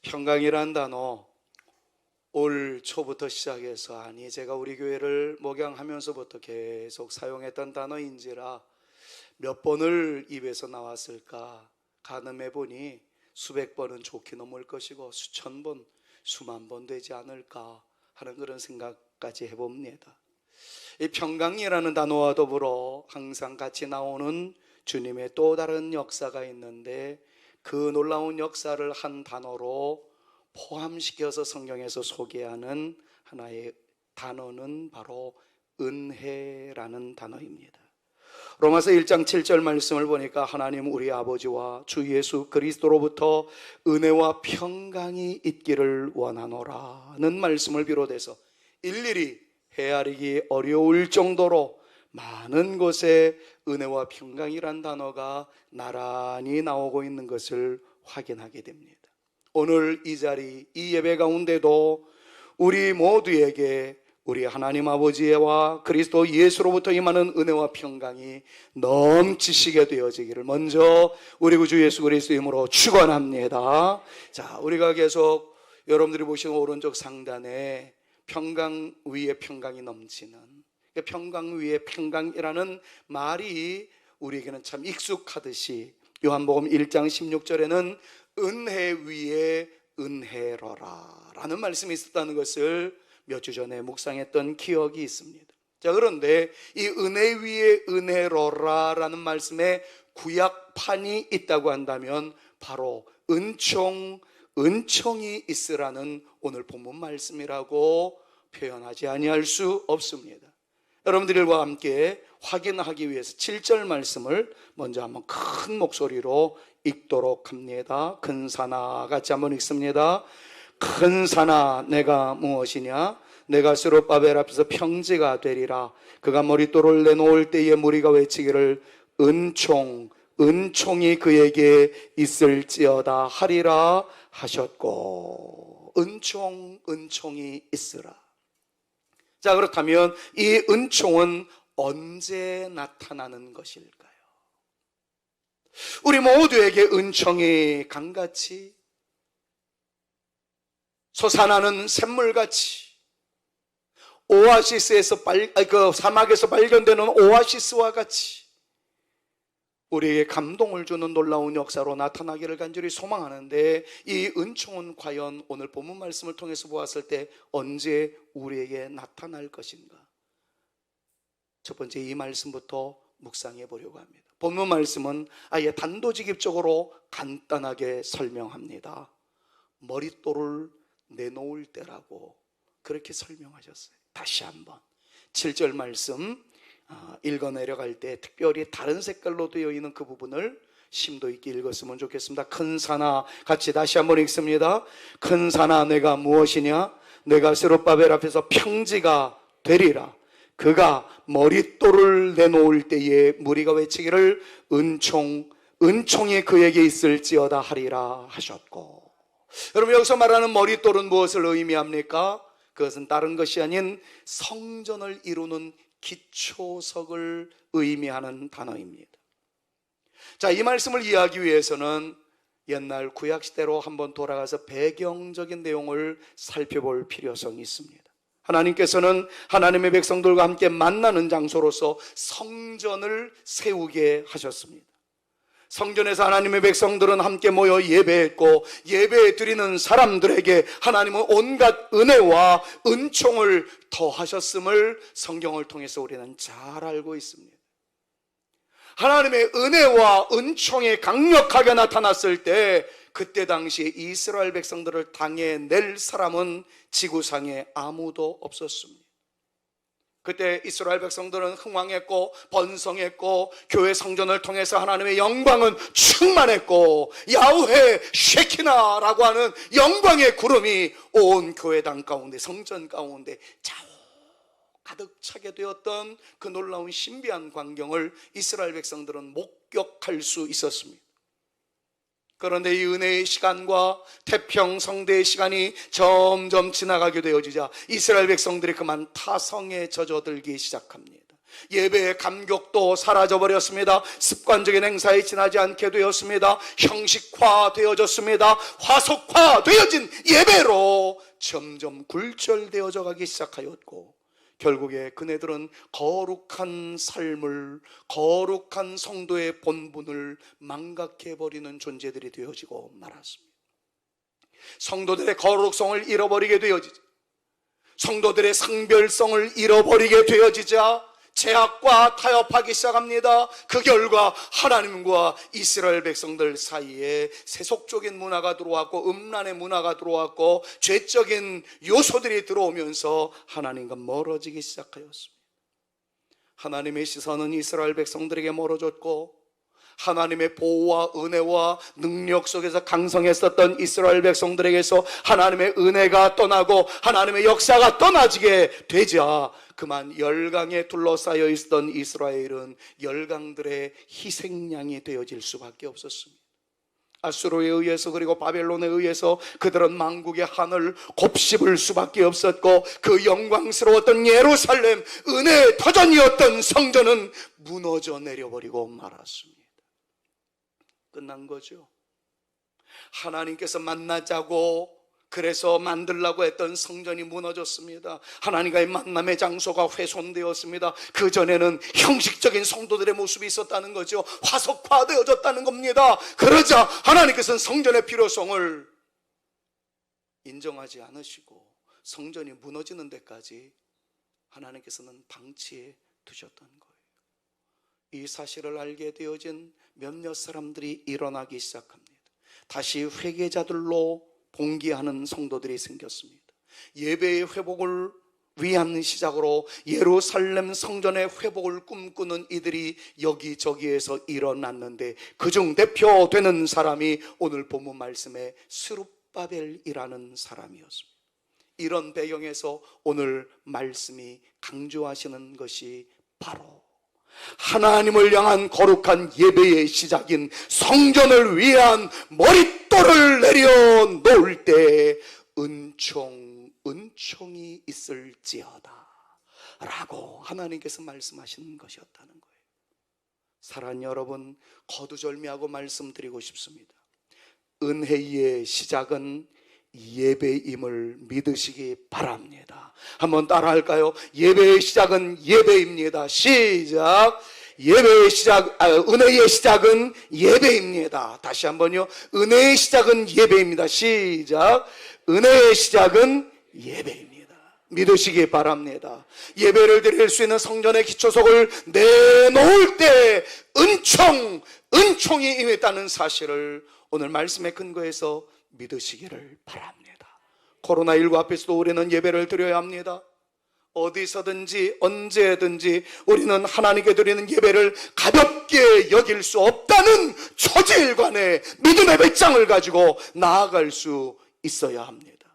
평강이란 단어 올 초부터 시작해서 제가 우리 교회를 목양하면서부터 계속 사용했던 단어인지라 몇 번을 입에서 나왔을까 가늠해 보니 수백 번은 좋게 넘을 것이고 수천 번, 수만 번 되지 않을까 하는 그런 생각까지 해봅니다. 이 평강이라는 단어와 더불어 항상 같이 나오는 주님의 또 다른 역사가 있는데, 그 놀라운 역사를 한 단어로 포함시켜서 성경에서 소개하는 하나의 단어는 바로 은혜라는 단어입니다. 로마서 1장 7절 말씀을 보니까 하나님 우리 아버지와 주 예수 그리스도로부터 은혜와 평강이 있기를 원하노라는 말씀을 비롯해서 일일이 헤아리기 어려울 정도로 많은 곳에 은혜와 평강이란 단어가 나란히 나오고 있는 것을 확인하게 됩니다. 오늘 이 자리, 이 예배 가운데도 우리 모두에게 우리 하나님 아버지와 그리스도 예수로부터 임하는 은혜와 평강이 넘치시게 되어지기를 먼저 우리 구주 예수 그리스도의 이름으로 축원합니다. 자, 우리가 계속 여러분들이 보시는 오른쪽 상단에 평강 위에 평강이 넘치는, 평강 위에 평강이라는 말이 우리에게는 참 익숙하듯이 요한복음 1장 16절에는 은혜 위에 은혜로라 라는 말씀이 있었다는 것을 몇 주 전에 묵상했던 기억이 있습니다. 자, 그런데 이 은혜 위에 은혜로라 라는 말씀에 구약판이 있다고 한다면 바로 은총이 있으라는 오늘 본문 말씀이라고 표현하지 아니할 수 없습니다. 여러분들과 함께 확인하기 위해서 7절 말씀을 먼저 한번 큰 목소리로 읽도록 합니다. 큰 산아 같이 한번 읽습니다. 큰 산아 내가 무엇이냐? 내가 스룹바벨 앞에서 평지가 되리라. 그가 머릿돌을 내놓을 때에 무리가 외치기를 은총이 그에게 있을지어다 하리라 하셨고, 은총이 있으라. 자, 그렇다면 이 은총은 언제 나타나는 것일까요? 우리 모두에게 은총이 강같이 솟아나는 샘물같이 오아시스에서 사막에서 발견되는 오아시스와 같이 우리에게 감동을 주는 놀라운 역사로 나타나기를 간절히 소망하는데, 이 은총은 과연 오늘 본문 말씀을 통해서 보았을 때 언제 우리에게 나타날 것인가? 첫 번째 이 말씀부터 묵상해 보려고 합니다. 본문 말씀은 아예 단도직입적으로 간단하게 설명합니다. 머릿돌을 내놓을 때라고 그렇게 설명하셨어요. 다시 한번 7절 말씀 읽어 내려갈 때 특별히 다른 색깔로 되어 있는 그 부분을 심도 있게 읽었으면 좋겠습니다. 큰 산아 같이 다시 한번 읽습니다. 큰 산아 내가 무엇이냐? 내가 스룹바벨 앞에서 평지가 되리라. 그가 머릿돌을 내놓을 때에 무리가 외치기를 은총이 그에게 있을지어다 하리라 하셨고, 여러분 여기서 말하는 머릿돌은 무엇을 의미합니까? 그것은 다른 것이 아닌 성전을 이루는 기초석을 의미하는 단어입니다. 자, 이 말씀을 이해하기 위해서는 옛날 구약시대로 한번 돌아가서 배경적인 내용을 살펴볼 필요성이 있습니다. 하나님께서는 하나님의 백성들과 함께 만나는 장소로서 성전을 세우게 하셨습니다. 성전에서 하나님의 백성들은 함께 모여 예배했고, 예배 드리는 사람들에게 하나님은 온갖 은혜와 은총을 더하셨음을 성경을 통해서 우리는 잘 알고 있습니다. 하나님의 은혜와 은총이 강력하게 나타났을 때, 그때 당시에 이스라엘 백성들을 당해낼 사람은 지구상에 아무도 없었습니다. 그때 이스라엘 백성들은 흥왕했고 번성했고, 교회 성전을 통해서 하나님의 영광은 충만했고, 야훼 쉐키나라고 하는 영광의 구름이 온 교회당 가운데, 성전 가운데 가득 차게 되었던 그 놀라운 신비한 광경을 이스라엘 백성들은 목격할 수 있었습니다. 그런데 이 은혜의 시간과 태평성대의 시간이 점점 지나가게 되어지자 이스라엘 백성들이 그만 타성에 젖어들기 시작합니다. 예배의 감격도 사라져버렸습니다. 습관적인 행사에 지나지 않게 되었습니다. 형식화되어졌습니다. 화석화되어진 예배로 점점 굴절되어져 가기 시작하였고, 결국에 그네들은 거룩한 삶을, 거룩한 성도의 본분을 망각해버리는 존재들이 되어지고 말았습니다. 성도들의 거룩성을 잃어버리게 되어지자, 성도들의 상별성을 잃어버리게 되어지자 제약과 타협하기 시작합니다. 그 결과 하나님과 이스라엘 백성들 사이에 세속적인 문화가 들어왔고, 음란의 문화가 들어왔고, 죄적인 요소들이 들어오면서 하나님과 멀어지기 시작하였습니다. 하나님의 시선은 이스라엘 백성들에게 멀어졌고, 하나님의 보호와 은혜와 능력 속에서 강성했었던 이스라엘 백성들에게서 하나님의 은혜가 떠나고 하나님의 역사가 떠나지게 되자 그만 열강에 둘러싸여 있었던 이스라엘은 열강들의 희생양이 되어질 수밖에 없었습니다. 아수르에 의해서, 그리고 바벨론에 의해서 그들은 만국의 하늘 곱씹을 수밖에 없었고, 그 영광스러웠던 예루살렘, 은혜의 터전이었던 성전은 무너져 내려버리고 말았습니다. 끝난 거죠. 하나님께서 만나자고 그래서 만들라고 했던 성전이 무너졌습니다. 하나님과의 만남의 장소가 훼손되었습니다. 그전에는 형식적인 성도들의 모습이 있었다는 거죠. 화석화되어졌다는 겁니다. 그러자 하나님께서는 성전의 필요성을 인정하지 않으시고 성전이 무너지는 데까지 하나님께서는 방치해 두셨던 거예요. 이 사실을 알게 되어진 몇몇 사람들이 일어나기 시작합니다. 다시 회개자들로 봉기하는 성도들이 생겼습니다. 예배의 회복을 위한 시작으로 예루살렘 성전의 회복을 꿈꾸는 이들이 여기저기에서 일어났는데, 그중 대표되는 사람이 오늘 본문 말씀에 스룹바벨이라는 사람이었습니다. 이런 배경에서 오늘 말씀이 강조하시는 것이 바로 하나님을 향한 거룩한 예배의 시작인 성전을 위한 머릿돌을 내려놓을 때 은총이 있을지어다 라고 하나님께서 말씀하시는 것이었다는 거예요. 사랑하는 여러분, 거두절미하고 말씀드리고 싶습니다. 은혜의 시작은 예배임을 믿으시기 바랍니다. 한번 따라할까요? 예배의 시작은 예배입니다. 시작. 예배의 시작, 은혜의 시작은 예배입니다. 다시 한번요. 은혜의 시작은 예배입니다. 시작. 은혜의 시작은 예배입니다. 믿으시기 바랍니다. 예배를 드릴 수 있는 성전의 기초석을 내놓을 때 은총이 임했다는 사실을 오늘 말씀의 근거에서 믿으시기를 바랍니다. 코로나19 앞에서도 우리는 예배를 드려야 합니다. 어디서든지 언제든지 우리는 하나님께 드리는 예배를 가볍게 여길 수 없다는 초지일관의 믿음의 배짱을 가지고 나아갈 수 있어야 합니다.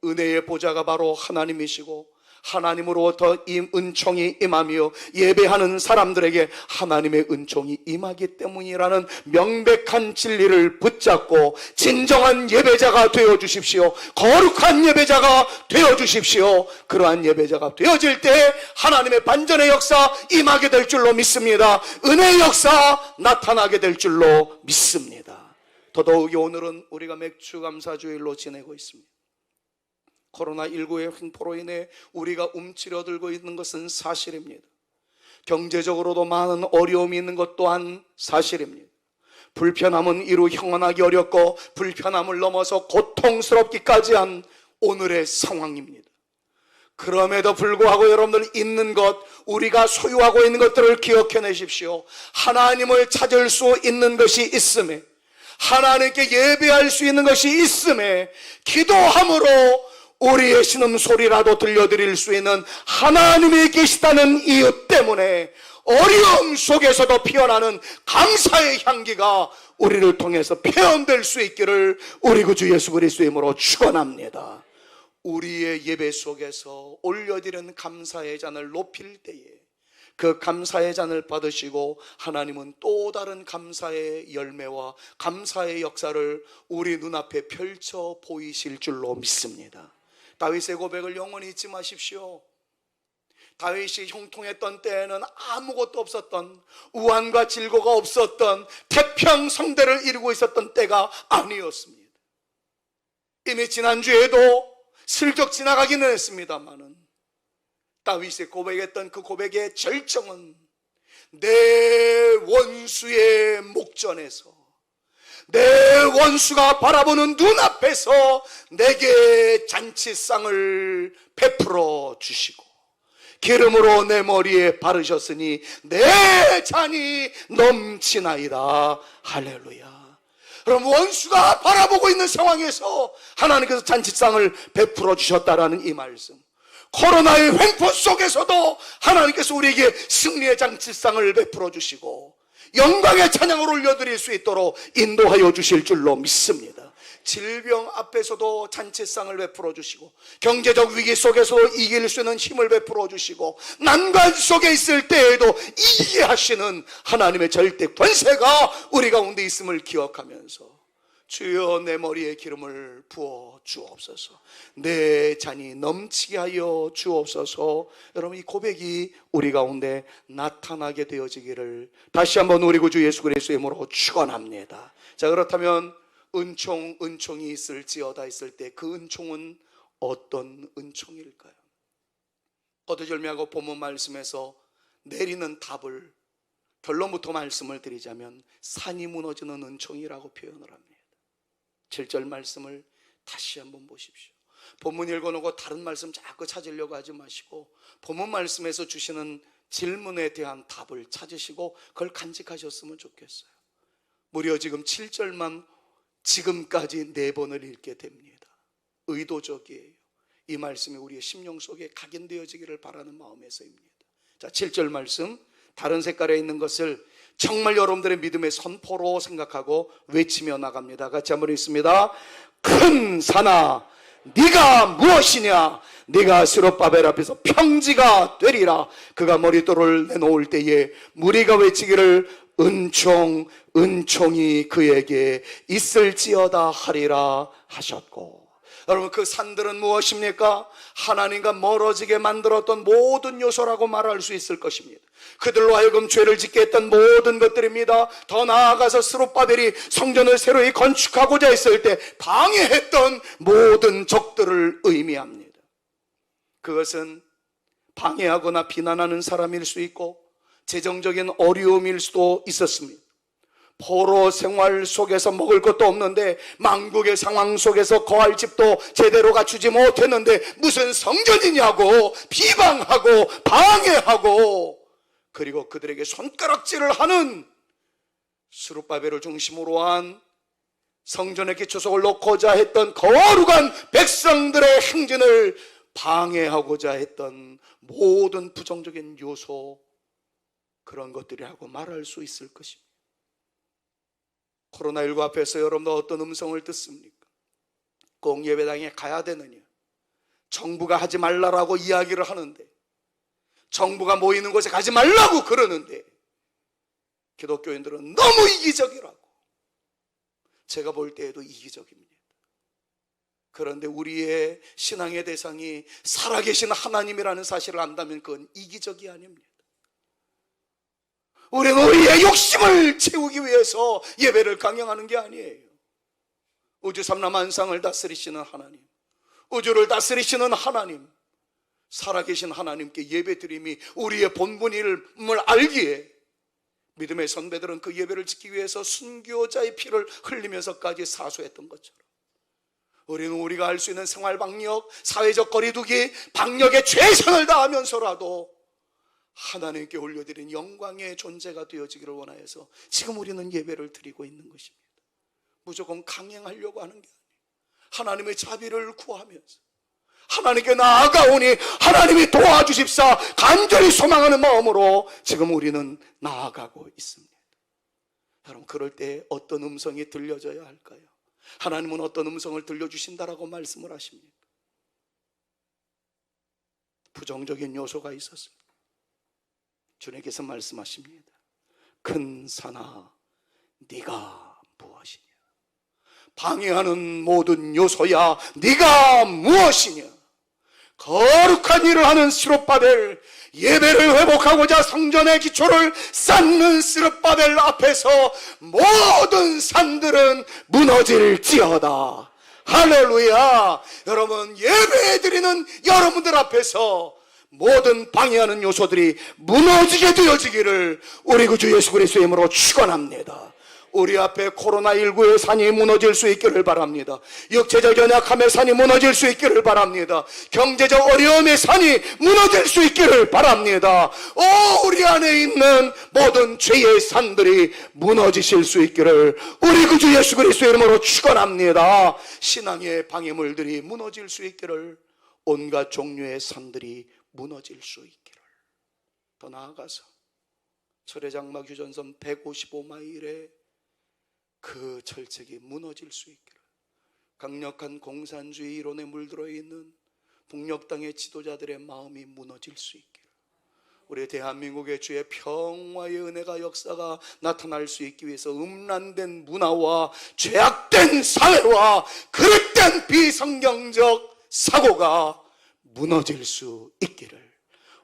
은혜의 보좌가 바로 하나님이시고 하나님으로부터 은총이 임하며 예배하는 사람들에게 하나님의 은총이 임하기 때문이라는 명백한 진리를 붙잡고 진정한 예배자가 되어주십시오. 거룩한 예배자가 되어주십시오. 그러한 예배자가 되어질 때 하나님의 반전의 역사 임하게 될 줄로 믿습니다. 은혜의 역사 나타나게 될 줄로 믿습니다. 더더욱이 오늘은 우리가 맥주감사주일로 지내고 있습니다. 코로나19의 횡포로 인해 우리가 움츠러들고 있는 것은 사실입니다. 경제적으로도 많은 어려움이 있는 것 또한 사실입니다. 불편함은 이루 형언하기 어렵고 불편함을 넘어서 고통스럽기까지 한 오늘의 상황입니다. 그럼에도 불구하고 여러분들 있는 것, 우리가 소유하고 있는 것들을 기억해내십시오. 하나님을 찾을 수 있는 것이 있음에, 하나님께 예배할 수 있는 것이 있음에, 기도함으로 우리의 신음소리라도 들려드릴 수 있는 하나님이 계시다는 이유 때문에 어려움 속에서도 피어나는 감사의 향기가 우리를 통해서 표현될 수 있기를 우리 구주 예수 그리스도의 이름으로 축원합니다. 우리의 예배 속에서 올려드리는 감사의 잔을 높일 때에 그 감사의 잔을 받으시고 하나님은 또 다른 감사의 열매와 감사의 역사를 우리 눈앞에 펼쳐 보이실 줄로 믿습니다. 다윗의 고백을 영원히 잊지 마십시오. 다윗이 형통했던 때에는 아무것도 없었던, 우환과 질고가 없었던 태평성대를 이루고 있었던 때가 아니었습니다. 이미 지난주에도 슬쩍 지나가기는 했습니다마는 다윗이 고백했던 그 고백의 절정은 내 원수의 목전에서, 내 원수가 바라보는 눈앞에서 내게 잔치상을 베풀어 주시고 기름으로 내 머리에 바르셨으니 내 잔이 넘치나이다. 할렐루야. 그럼 원수가 바라보고 있는 상황에서 하나님께서 잔치상을 베풀어 주셨다라는 이 말씀, 코로나의 횡포 속에서도 하나님께서 우리에게 승리의 잔치상을 베풀어 주시고 영광의 찬양을 올려드릴 수 있도록 인도하여 주실 줄로 믿습니다. 질병 앞에서도 잔치상을 베풀어 주시고 경제적 위기 속에서도 이길 수 있는 힘을 베풀어 주시고 난관 속에 있을 때에도 이기게 하시는 하나님의 절대 권세가 우리 가운데 있음을 기억하면서 주여 내 머리에 기름을 부어 주옵소서, 내 잔이 넘치게 하여 주옵소서. 여러분, 이 고백이 우리 가운데 나타나게 되어지기를 다시 한번 우리 구주 예수 그리스도의 이름으로 축원합니다. 자, 그렇다면 은총이 있을지어다 있을 때 그 은총은 어떤 은총일까요? 거두절미하고 본문 말씀에서 내리는 답을 결론부터 말씀을 드리자면 산이 무너지는 은총이라고 표현을 합니다. 7절 말씀을 다시 한번 보십시오. 본문 읽어놓고 다른 말씀 자꾸 찾으려고 하지 마시고 본문 말씀에서 주시는 질문에 대한 답을 찾으시고 그걸 간직하셨으면 좋겠어요. 무려 지금 7절만 지금까지 4번을 읽게 됩니다. 의도적이에요. 이 말씀이 우리의 심령 속에 각인되어지기를 바라는 마음에서입니다. 자, 7절 말씀 다른 색깔에 있는 것을 정말 여러분들의 믿음의 선포로 생각하고 외치며 나갑니다. 같이 한번 읽습니다. 큰 산아 네가 무엇이냐, 네가 스룹바벨 앞에서 평지가 되리라. 그가 머릿돌을 내놓을 때에 무리가 외치기를 은총이 그에게 있을지어다 하리라 하셨고. 여러분, 그 산들은 무엇입니까? 하나님과 멀어지게 만들었던 모든 요소라고 말할 수 있을 것입니다. 그들로 하여금 죄를 짓게 했던 모든 것들입니다. 더 나아가서 스룹바벨이 성전을 새로이 건축하고자 했을 때 방해했던 모든 적들을 의미합니다. 그것은 방해하거나 비난하는 사람일 수 있고 재정적인 어려움일 수도 있었습니다. 포로 생활 속에서 먹을 것도 없는데 망국의 상황 속에서 거할 집도 제대로 갖추지 못했는데 무슨 성전이냐고 비방하고 방해하고, 그리고 그들에게 손가락질을 하는 스룹바벨을 중심으로 한 성전의 기초석을 놓고자 했던 거룩한 백성들의 행진을 방해하고자 했던 모든 부정적인 요소, 그런 것들이라고 말할 수 있을 것입니다. 코로나19 앞에서 여러분도 어떤 음성을 듣습니까? 꼭 예배당에 가야 되느냐, 정부가 하지 말라라고 이야기를 하는데, 정부가 모이는 곳에 가지 말라고 그러는데 기독교인들은 너무 이기적이라고. 제가 볼 때에도 이기적입니다. 그런데 우리의 신앙의 대상이 살아계신 하나님이라는 사실을 안다면 그건 이기적이 아닙니다. 우리는 우리의 욕심을 채우기 위해서 예배를 강행하는 게 아니에요. 우주 삼라만상을 다스리시는 하나님, 우주를 다스리시는 하나님, 살아계신 하나님께 예배드림이 우리의 본분임을 알기에 믿음의 선배들은 그 예배를 지키기 위해서 순교자의 피를 흘리면서까지 사수했던 것처럼 우리는 우리가 할 수 있는 생활 방역, 사회적 거리두기 방역에 최선을 다하면서라도 하나님께 올려드린 영광의 존재가 되어지기를 원하여서 지금 우리는 예배를 드리고 있는 것입니다. 무조건 강행하려고 하는 게 아니에요. 하나님의 자비를 구하면서 하나님께 나아가오니 하나님이 도와주십사 간절히 소망하는 마음으로 지금 우리는 나아가고 있습니다. 여러분, 그럴 때 어떤 음성이 들려져야 할까요? 하나님은 어떤 음성을 들려주신다라고 말씀을 하십니다. 부정적인 요소가 있었습니다. 주님께서 말씀하십니다. 큰 산아 네가 무엇이냐, 방해하는 모든 요소야 네가 무엇이냐, 거룩한 일을 하는 스룹바벨, 예배를 회복하고자 성전의 기초를 쌓는 스룹바벨 앞에서 모든 산들은 무너질지어다. 할렐루야. 여러분, 예배드리는 여러분들 앞에서 모든 방해하는 요소들이 무너지게 되어지기를 우리 구주 예수 그리스도의 이름으로 축원합니다. 우리 앞에 코로나19의 산이 무너질 수 있기를 바랍니다. 육체적 연약함의 산이 무너질 수 있기를 바랍니다. 경제적 어려움의 산이 무너질 수 있기를 바랍니다. 우리 안에 있는 모든 죄의 산들이 무너지실 수 있기를 우리 구주 예수 그리스도의 이름으로 축원합니다. 신앙의 방해물들이 무너질 수 있기를, 온갖 종류의 산들이 무너질 수 있기를. 더 나아가서 철회장막 휴전선 155마일에 그 철책이 무너질 수 있기를, 강력한 공산주의 이론에 물들어 있는 북녘 땅의 지도자들의 마음이 무너질 수 있기를, 우리 대한민국의 주의 평화의 은혜가 역사가 나타날 수 있기 위해서 음란된 문화와 죄악된 사회와 그릇된 비성경적 사고가 무너질 수 있기를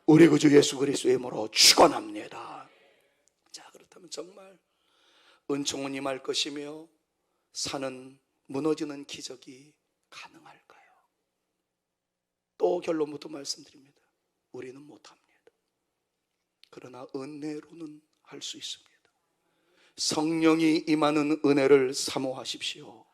우리 구주 예수 그리스도의 이름으로 축원합니다. 자, 그렇다면 정말 은총은 임할 것이며 산은 무너지는 기적이 가능할까요? 또 결론부터 말씀드립니다. 우리는 못합니다. 그러나 은혜로는 할 수 있습니다. 성령이 임하는 은혜를 사모하십시오.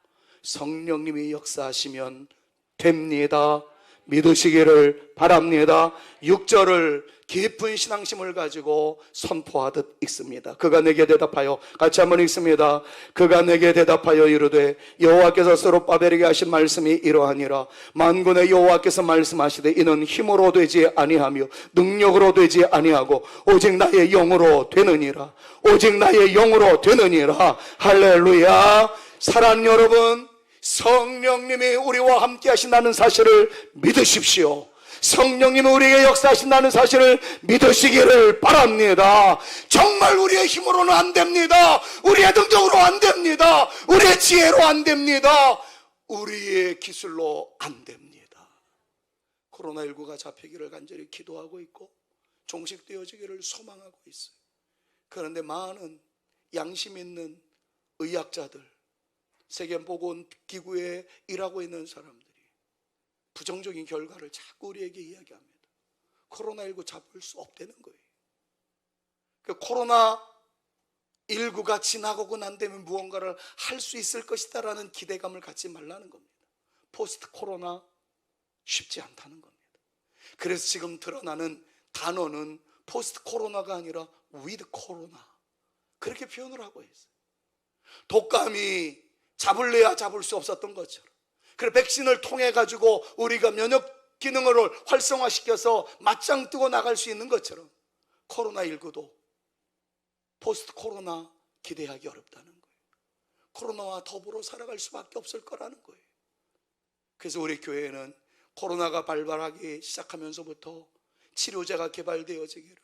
성령님이 역사하시면 됩니다. 믿으시기를 바랍니다. 6절을 깊은 신앙심을 가지고 선포하듯 읽습니다. 그가 내게 대답하여, 같이 한번 읽습니다. 그가 내게 대답하여 이르되 여호와께서 스룹바벨에게 하신 말씀이 이러하니라. 만군의 여호와께서 말씀하시되 이는 힘으로 되지 아니하며 능력으로 되지 아니하고 오직 나의 영으로 되느니라. 오직 나의 영으로 되느니라. 할렐루야. 사랑하는 여러분, 성령님이 우리와 함께 하신다는 사실을 믿으십시오. 성령님이 우리에게 역사하신다는 사실을 믿으시기를 바랍니다. 정말 우리의 힘으로는 안 됩니다. 우리의 능력으로 안 됩니다. 우리의 지혜로 안 됩니다. 우리의 기술로 안 됩니다. 코로나19가 잡히기를 간절히 기도하고 있고 종식되어지기를 소망하고 있어요. 그런데 많은 양심 있는 의학자들, 세계보건기구에 일하고 있는 사람들이 부정적인 결과를 자꾸 우리에게 이야기합니다. 코로나19 잡을 수 없다는 거예요. 코로나19가 지나가고 난 다음에 무언가를 할 수 있을 것이다라는 기대감을 갖지 말라는 겁니다. 포스트 코로나 쉽지 않다는 겁니다. 그래서 지금 드러나는 단어는 포스트 코로나가 아니라 위드 코로나, 그렇게 표현을 하고 있어요. 독감이 잡을래야 잡을 수 없었던 것처럼, 그래 백신을 통해 가지고 우리가 면역 기능을 활성화시켜서 맞짱 뜨고 나갈 수 있는 것처럼 코로나19도 포스트 코로나 기대하기 어렵다는 거예요. 코로나와 더불어 살아갈 수밖에 없을 거라는 거예요. 그래서 우리 교회는 코로나가 발발하기 시작하면서부터 치료제가 개발되어지기를,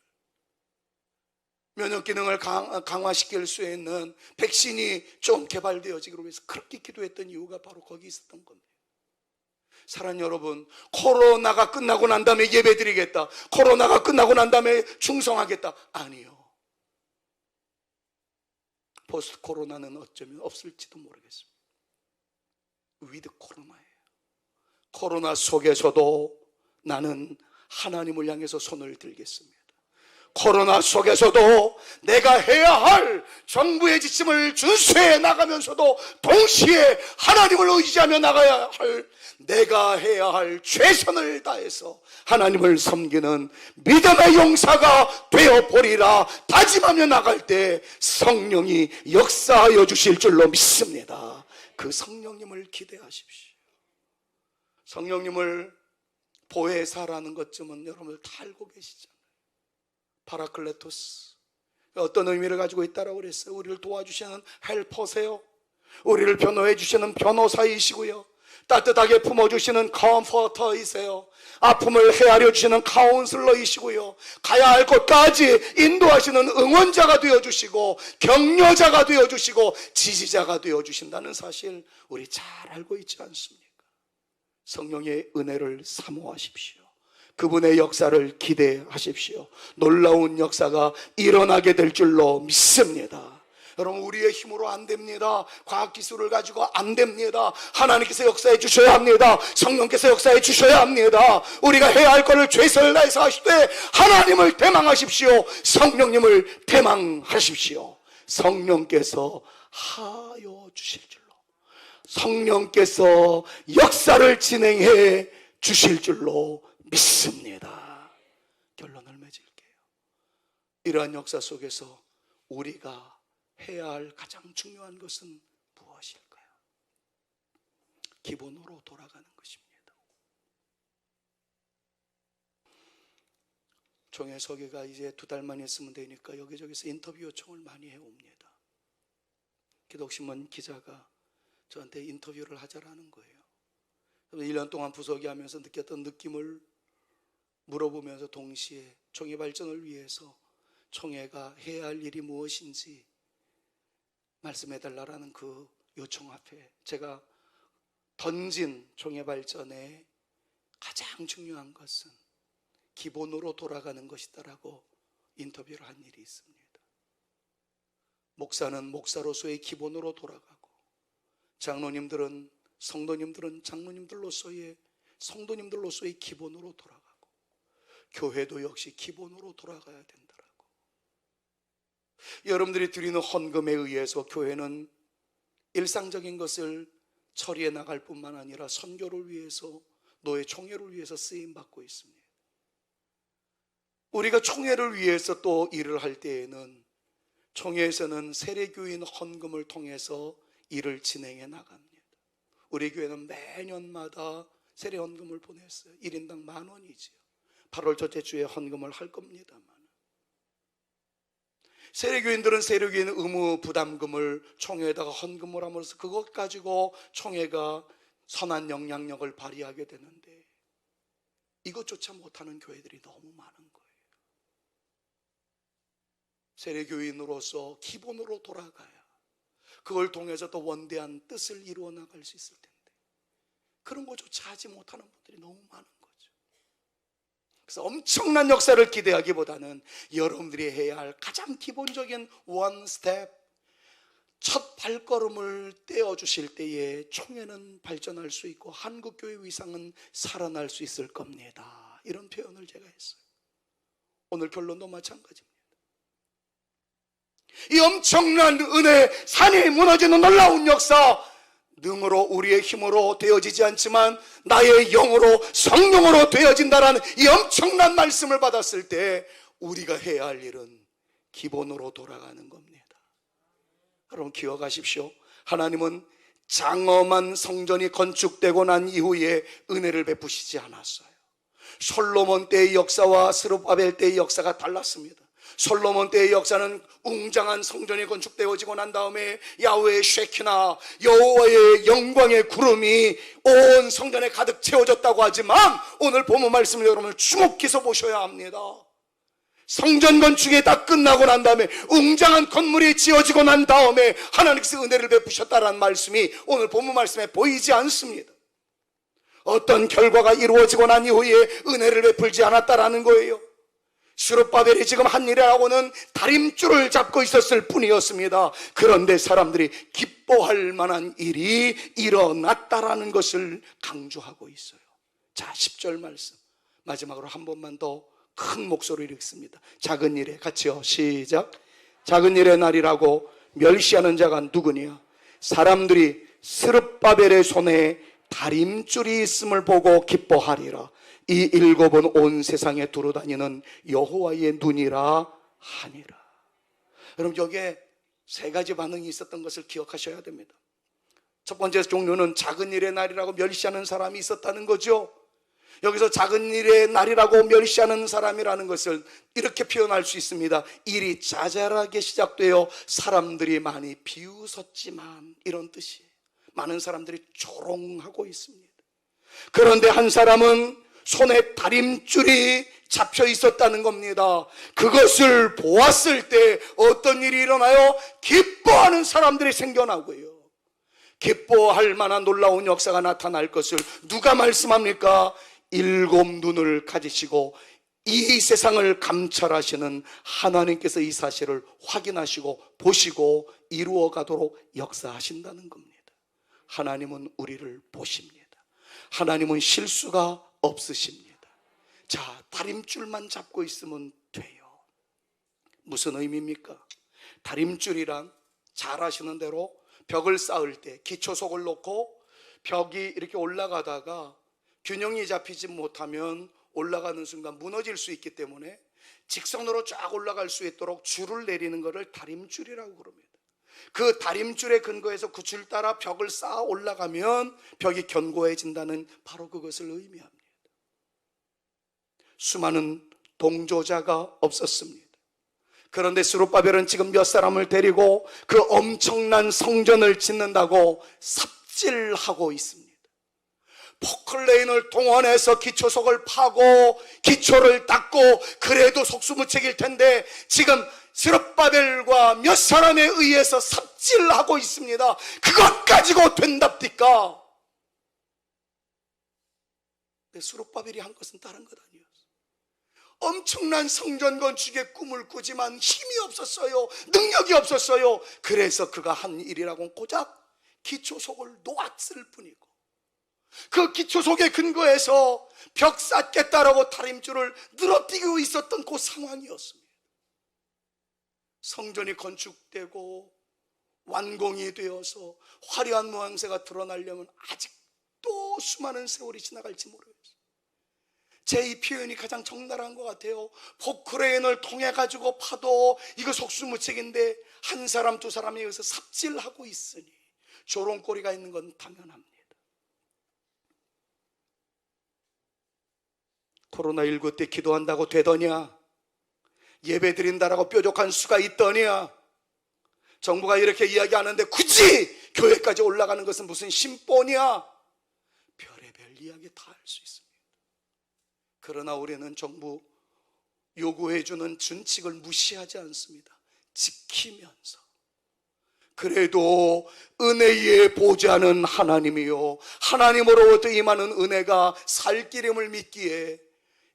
면역 기능을 강화시킬 수 있는 백신이 좀 개발되어지기로 해서 그렇게 기도했던 이유가 바로 거기 있었던 겁니다. 사랑하는 여러분, 코로나가 끝나고 난 다음에 예배드리겠다, 코로나가 끝나고 난 다음에 충성하겠다, 아니요. 포스트 코로나는 어쩌면 없을지도 모르겠습니다. 위드 코로나예요. 코로나 속에서도 나는 하나님을 향해서 손을 들겠습니다. 코로나 속에서도 내가 해야 할 정부의 지침을 준수해 나가면서도 동시에 하나님을 의지하며 나가야 할, 내가 해야 할 최선을 다해서 하나님을 섬기는 믿음의 용사가 되어보리라 다짐하며 나갈 때 성령이 역사하여 주실 줄로 믿습니다. 그 성령님을 기대하십시오. 성령님을 보혜사라는 것쯤은 여러분들 다 알고 계시잖아요. 파라클레토스, 어떤 의미를 가지고 있다라고 그랬어요? 우리를 도와주시는 헬퍼세요. 우리를 변호해 주시는 변호사이시고요, 따뜻하게 품어주시는 컴포터이세요. 아픔을 헤아려 주시는 카운슬러이시고요, 가야 할 곳까지 인도하시는 응원자가 되어주시고 격려자가 되어주시고 지지자가 되어주신다는 사실 우리 잘 알고 있지 않습니까? 성령의 은혜를 사모하십시오. 그분의 역사를 기대하십시오. 놀라운 역사가 일어나게 될 줄로 믿습니다. 여러분, 우리의 힘으로 안 됩니다. 과학기술을 가지고 안 됩니다. 하나님께서 역사해 주셔야 합니다. 성령께서 역사해 주셔야 합니다. 우리가 해야 할 것을 최선을 다해서 하시되 하나님을 대망하십시오. 성령님을 대망하십시오. 성령께서 하여 주실 줄로, 성령께서 역사를 진행해 주실 줄로 믿습니다. 결론을 맺을게요. 이러한 역사 속에서 우리가 해야 할 가장 중요한 것은 무엇일까요? 기본으로 돌아가는 것입니다. 총회 서기가 이제 2달만 있으면 되니까 여기저기서 인터뷰 요청을 많이 해옵니다. 기독신문 기자가 저한테 인터뷰를 하자라는 거예요. 1년 동안 부서기 하면서 느꼈던 느낌을 물어보면서 동시에 총회 발전을 위해서 총회가 해야 할 일이 무엇인지 말씀해달라는 그 요청 앞에 제가 던진 총회 발전의 가장 중요한 것은 기본으로 돌아가는 것이다라고 인터뷰를 한 일이 있습니다. 목사는 목사로서의 기본으로 돌아가고, 장로님들은 성도님들은 장로님들로서의 성도님들로서의 기본으로 돌아가고, 교회도 역시 기본으로 돌아가야 된다라고. 여러분들이 드리는 헌금에 의해서 교회는 일상적인 것을 처리해 나갈 뿐만 아니라 선교를 위해서, 노예 총회를 위해서 쓰임받고 있습니다. 우리가 총회를 위해서 또 일을 할 때에는 총회에서는 세례교인 헌금을 통해서 일을 진행해 나갑니다. 우리 교회는 매년마다 세례 헌금을 보냈어요. 1인당 10,000원이지요. 8월 첫째 주에 헌금을 할 겁니다만, 세례교인들은 세례교인 의무 부담금을 총회에다가 헌금을 함으로써 그것 가지고 총회가 선한 영향력을 발휘하게 되는데, 이것조차 못하는 교회들이 너무 많은 거예요. 세례교인으로서 기본으로 돌아가야 그걸 통해서 더 원대한 뜻을 이루어 나갈 수 있을 텐데, 그런 것조차 하지 못하는 분들이 너무 많은 거죠. 그래서 엄청난 역사를 기대하기보다는 여러분들이 해야 할 가장 기본적인 one step, 첫 발걸음을 떼어주실 때에 총회는 발전할 수 있고 한국교회 위상은 살아날 수 있을 겁니다. 이런 표현을 제가 했어요. 오늘 결론도 마찬가지입니다. 이 엄청난 은혜, 산이 무너지는 놀라운 역사, 능으로 우리의 힘으로 되어지지 않지만 나의 영으로, 성령으로 되어진다라는 이 엄청난 말씀을 받았을 때 우리가 해야 할 일은 기본으로 돌아가는 겁니다. 여러분 기억하십시오. 하나님은 장엄한 성전이 건축되고 난 이후에 은혜를 베푸시지 않았어요. 솔로몬 때의 역사와 스룹바벨 때의 역사가 달랐습니다. 솔로몬 때의 역사는 웅장한 성전이 건축되어지고 난 다음에 야훼의 쉐키나, 여호와의 영광의 구름이 온 성전에 가득 채워졌다고 하지만, 오늘 본문 말씀을 여러분 주목해서 보셔야 합니다. 성전 건축이 다 끝나고 난 다음에, 웅장한 건물이 지어지고 난 다음에 하나님께서 은혜를 베푸셨다라는 말씀이 오늘 본문 말씀에 보이지 않습니다. 어떤 결과가 이루어지고 난 이후에 은혜를 베풀지 않았다라는 거예요. 스룹바벨이 지금 한 일하고는 다림줄을 잡고 있었을 뿐이었습니다. 그런데 사람들이 기뻐할 만한 일이 일어났다라는 것을 강조하고 있어요. 자, 10절 말씀 마지막으로 한 번만 더 큰 목소리로 읽습니다. 작은 일에, 같이요, 시작. 작은 일의 날이라고 멸시하는 자가 누구냐? 사람들이 스룹바벨의 손에 다림줄이 있음을 보고 기뻐하리라. 이 일곱은 온 세상에 두루다니는 여호와의 눈이라 하니라. 여러분, 여기에 세 가지 반응이 있었던 것을 기억하셔야 됩니다. 첫 번째 종류는 작은 일의 날이라고 멸시하는 사람이 있었다는 거죠. 여기서 작은 일의 날이라고 멸시하는 사람이라는 것을 이렇게 표현할 수 있습니다. 일이 자잘하게 시작되어 사람들이 많이 비웃었지만, 이런 뜻이에요. 많은 사람들이 조롱하고 있습니다. 그런데 한 사람은 손에 다림줄이 잡혀 있었다는 겁니다. 그것을 보았을 때 어떤 일이 일어나요? 기뻐하는 사람들이 생겨나고요. 기뻐할 만한 놀라운 역사가 나타날 것을 누가 말씀합니까? 일곱 눈을 가지시고 이 세상을 감찰하시는 하나님께서 이 사실을 확인하시고 보시고 이루어 가도록 역사하신다는 겁니다. 하나님은 우리를 보십니다. 하나님은 실수가 없으십니다. 자, 다림줄만 잡고 있으면 돼요. 무슨 의미입니까? 다림줄이란 잘 아시는 대로 벽을 쌓을 때 기초석을 놓고 벽이 이렇게 올라가다가 균형이 잡히지 못하면 올라가는 순간 무너질 수 있기 때문에 직선으로 쫙 올라갈 수 있도록 줄을 내리는 것을 다림줄이라고 그럽니다. 그 다림줄에 근거해서 그 줄 따라 벽을 쌓아 올라가면 벽이 견고해진다는 바로 그것을 의미합니다. 수많은 동조자가 없었습니다. 그런데 스룹바벨은 지금 몇 사람을 데리고 그 엄청난 성전을 짓는다고 삽질하고 있습니다. 포클레인을 동원해서 기초석을 파고 기초를 닦고 그래도 속수무책일 텐데 지금 스룹바벨과 몇 사람에 의해서 삽질하고 있습니다. 그것 가지고 된답니까? 근데 스룹바벨이 한 것은 다른 것 아니었어요. 엄청난 성전 건축의 꿈을 꾸지만 힘이 없었어요. 능력이 없었어요. 그래서 그가 한 일이라고는 고작 기초석을 놓았을 뿐이고 그 기초석에 근거해서 벽 쌓겠다라고 다림줄을 늘어뜨리고 있었던 그 상황이었습니다. 성전이 건축되고 완공이 되어서 화려한 모양새가 드러나려면 아직도 수많은 세월이 지나갈지 모르겠어요. 제 이 표현이 가장 적나라한 것 같아요. 포크레인을 통해 가지고 파도 이거 속수무책인데 한 사람 두 사람에 의해서 삽질하고 있으니 조롱거리가 있는 건 당연합니다. 코로나19 때 기도한다고 되더냐? 예배 드린다라고 뾰족한 수가 있더냐? 정부가 이렇게 이야기하는데 굳이 교회까지 올라가는 것은 무슨 심보냐? 별의별 이야기 다 할 수 있습니다. 그러나 우리는 정부 요구해주는 준칙을 무시하지 않습니다. 지키면서 그래도 은혜의 보좌는 하나님이요 하나님으로부터 임하는 은혜가 살 길임을 믿기에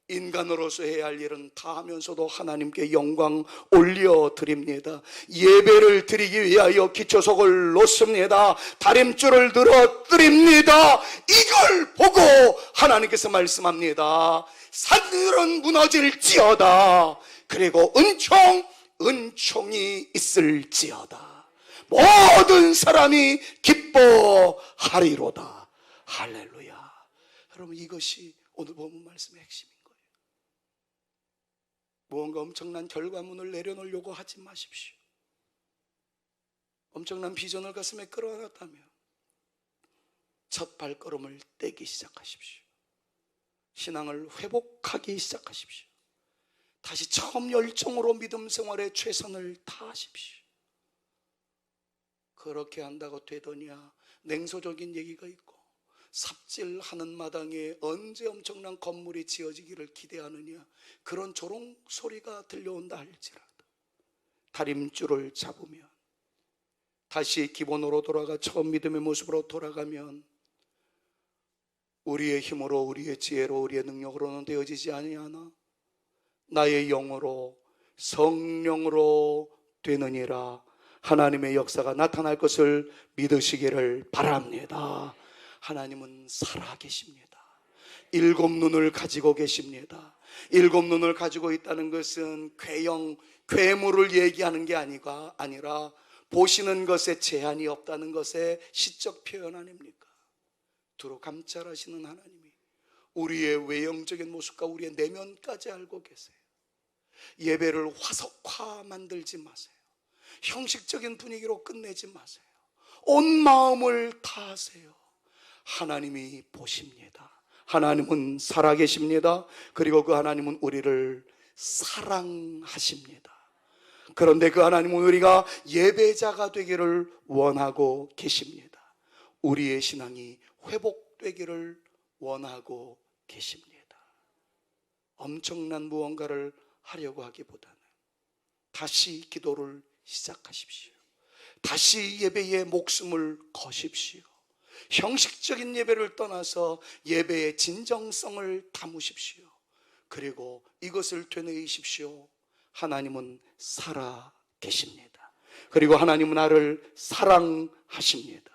인간으로서 해야 할 일은 다 하면서도 하나님께 영광 올려드립니다. 예배를 드리기 위하여 기초석을 놓습니다. 다림줄을 늘어뜨립니다. 이걸 보고 하나님께서 말씀합니다. 산들은 무너질지어다. 그리고 은총이 있을지어다. 모든 사람이 기뻐하리로다. 할렐루야. 여러분, 이것이 오늘 본문 말씀의 핵심입니다. 무언가 엄청난 결과물을 내려놓으려고 하지 마십시오. 엄청난 비전을 가슴에 끌어안았다면 첫 발걸음을 떼기 시작하십시오. 신앙을 회복하기 시작하십시오. 다시 처음 열정으로 믿음 생활에 최선을 다하십시오. 그렇게 한다고 되더냐? 냉소적인 얘기가 있고 삽질하는 마당에 언제 엄청난 건물이 지어지기를 기대하느냐, 그런 조롱 소리가 들려온다 할지라도 다림줄을 잡으면, 다시 기본으로 돌아가 처음 믿음의 모습으로 돌아가면 우리의 힘으로 우리의 지혜로 우리의 능력으로는 되어지지 아니하나 나의 영으로 성령으로 되느니라. 하나님의 역사가 나타날 것을 믿으시기를 바랍니다. 하나님은 살아계십니다. 일곱 눈을 가지고 계십니다. 일곱 눈을 가지고 있다는 것은 괴물을 얘기하는 게 아니라 보시는 것에 제한이 없다는 것의 시적 표현 아닙니까? 두루 감찰하시는 하나님이 우리의 외형적인 모습과 우리의 내면까지 알고 계세요. 예배를 화석화 만들지 마세요. 형식적인 분위기로 끝내지 마세요. 온 마음을 다하세요. 하나님이 보십니다. 하나님은 살아계십니다. 그리고 그 하나님은 우리를 사랑하십니다. 그런데 그 하나님은 우리가 예배자가 되기를 원하고 계십니다. 우리의 신앙이 회복되기를 원하고 계십니다. 엄청난 무언가를 하려고 하기보다는 다시 기도를 시작하십시오. 다시 예배에 목숨을 거십시오. 형식적인 예배를 떠나서 예배의 진정성을 담으십시오. 그리고 이것을 되뇌이십시오. 하나님은 살아 계십니다. 그리고 하나님은 나를 사랑하십니다.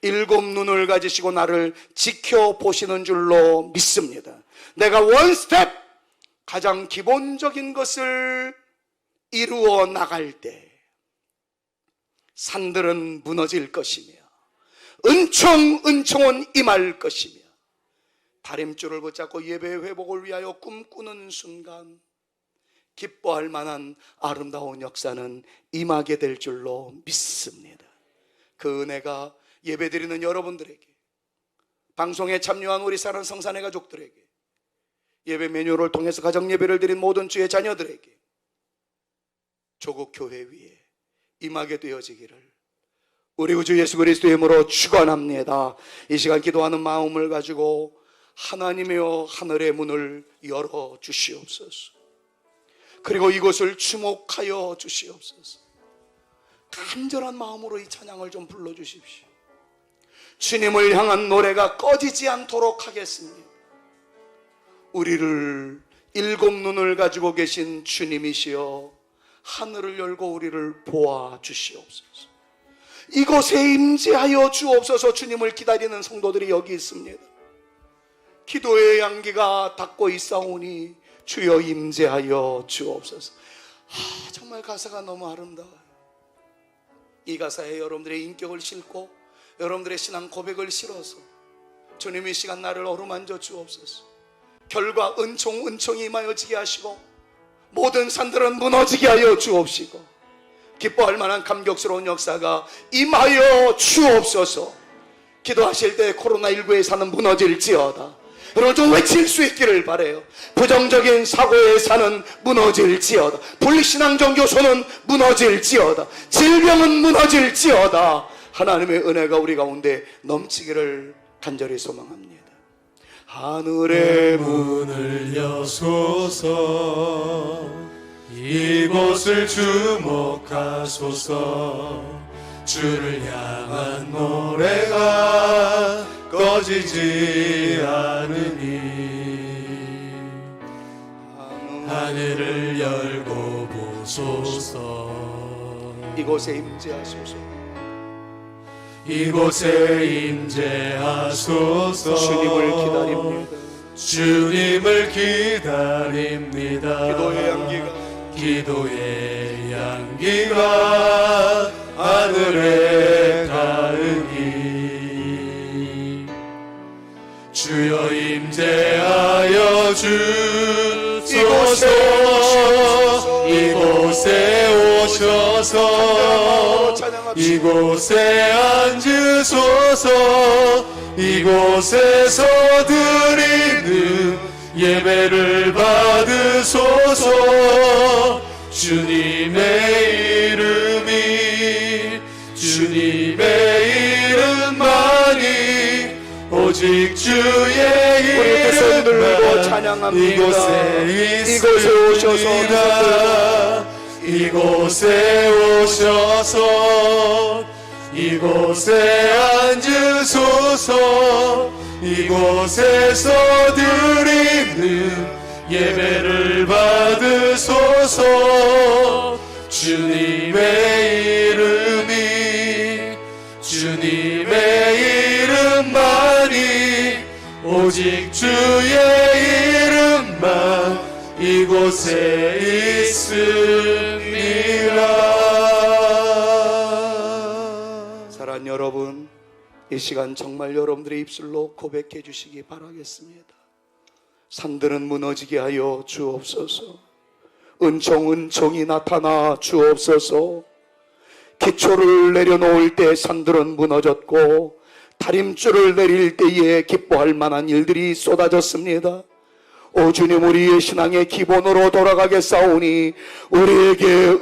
7 눈을 가지시고 나를 지켜보시는 줄로 믿습니다. 내가 원스텝 가장 기본적인 것을 이루어 나갈 때 산들은 무너질 것이며 은총은 임할 것이며 다림줄을 붙잡고 예배의 회복을 위하여 꿈꾸는 순간 기뻐할 만한 아름다운 역사는 임하게 될 줄로 믿습니다. 그 은혜가 예배드리는 여러분들에게, 방송에 참여한 우리 사랑하는 성산의 가족들에게, 예배 매뉴얼을 통해서 가정 예배를 드린 모든 주의 자녀들에게, 조국 교회 위에 임하게 되어지기를 우리 구주 예수 그리스도의 이름으로 축원합니다. 이 시간 기도하는 마음을 가지고 하나님이여 하늘의 문을 열어 주시옵소서. 그리고 이곳을 주목하여 주시옵소서. 간절한 마음으로 이 찬양을 좀 불러주십시오. 주님을 향한 노래가 꺼지지 않도록 하겠습니다. 우리를 7 눈을 가지고 계신 주님이시여 하늘을 열고 우리를 보아 주시옵소서. 이곳에 임재하여 주옵소서. 주님을 기다리는 성도들이 여기 있습니다. 기도의 양기가 닿고 있사오니 주여 임재하여 주옵소서. 정말 가사가 너무 아름다워요. 이 가사에 여러분들의 인격을 싣고 여러분들의 신앙 고백을 실어서 주님 이 시간 나를 어루만져 주옵소서. 결과 은총이 임하여지게 하시고 모든 산들은 무너지게 하여 주옵시고 기뻐할 만한 감격스러운 역사가 임하여 주옵소서. 기도하실 때 코로나19의 산은 무너질지어다. 여러분 좀 외칠 수 있기를 바라요. 부정적인 사고의 산은 무너질지어다. 분리신앙 종교소는 무너질지어다. 질병은 무너질지어다. 하나님의 은혜가 우리 가운데 넘치기를 간절히 소망합니다. 하늘의 문을 여소서. 이곳을 주목하소서. 주를 향한 노래가 꺼지지 않으니 하늘을 열고 보소서. 이곳에 임재하소서. 이곳에 임재하소서. 주님을 기다립니다. 주님을 기다립니다. 기도의 양기가 하늘에 닿으니 주여 임재하여 주소서. 이곳에 오셔서 이곳에 앉으소서. 이곳에서 드리는 예배를 받으소서. 주님의 이름만이 오직 주의 이름만 이곳에 오셔서 이곳에 오셔서 이곳에 앉으소서. 이곳에서 드리는 예배를 받으소서. 주님의 이름만이 오직 주의 이름만 이곳에 있습니다. 사랑하는 여러분, 이 시간 정말 여러분들의 입술로 고백해 주시기 바라겠습니다. 산들은 무너지게 하여 주옵소서. 은총이 나타나 주옵소서. 기초를 내려놓을 때 산들은 무너졌고 다림줄을 내릴 때에 기뻐할 만한 일들이 쏟아졌습니다. 오 주님, 우리의 신앙의 기본으로 돌아가겠사오니 우리에게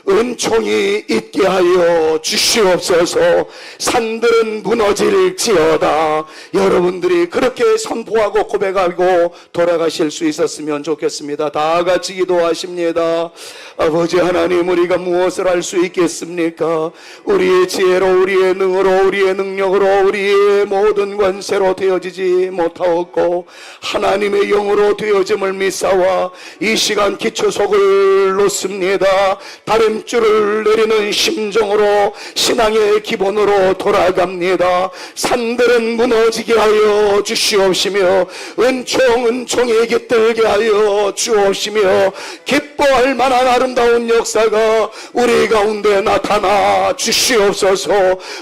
은총이 있게 하여 주시옵소서. 산들은 무너질지어다. 여러분들이 그렇게 선포하고 고백하고 돌아가실 수 있었으면 좋겠습니다. 다 같이 기도하십니다. 아버지 하나님, 우리가 무엇을 할 수 있겠습니까? 우리의 지혜로, 우리의 능으로, 우리의 능력으로, 우리의 모든 권세로 되어지지 못하였고 하나님의 영으로 되어짐을 믿사와 이 시간 기초속을 놓습니다. 다림줄을 내리는 심정으로 신앙의 기본으로 돌아갑니다. 산들은 무너지게 하여 주시옵시며 은총에 깃들게 하여 주옵시며 기뻐할 만한 아름다운 역사가 우리 가운데 나타나 주시옵소서.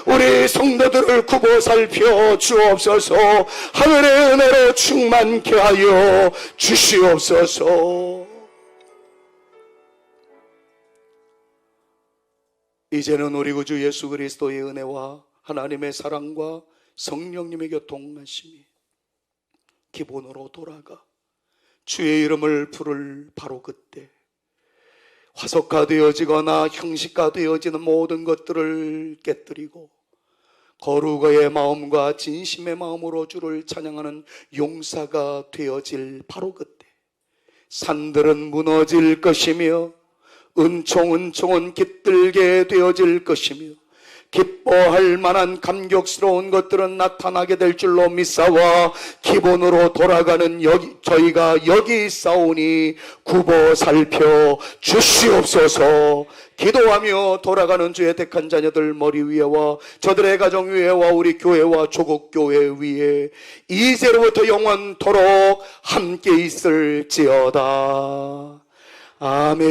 우리 성도들을 굽어 살펴 주옵소서. 하늘의 은혜로 충만케 하여 주시옵소서. 이제는 우리 구주 예수 그리스도의 은혜와 하나님의 사랑과 성령님의 교통하심이 기본으로 돌아가 주의 이름을 부를 바로 그때 화석화되어지거나 형식화되어지는 모든 것들을 깨뜨리고 거룩의 마음과 진심의 마음으로 주를 찬양하는 용사가 되어질 바로 그때 산들은 무너질 것이며 은총은 깃들게 되어질 것이며 기뻐할 만한 감격스러운 것들은 나타나게 될 줄로 믿사와 기본으로 돌아가는 저희가 여기 있사오니 굽어 살펴 주시옵소서. 기도하며 돌아가는 주의 택한 자녀들 머리 위에와 저들의 가정 위에와 우리 교회와 조국교회 위에 이제로부터 영원토록 함께 있을지어다. 아멘.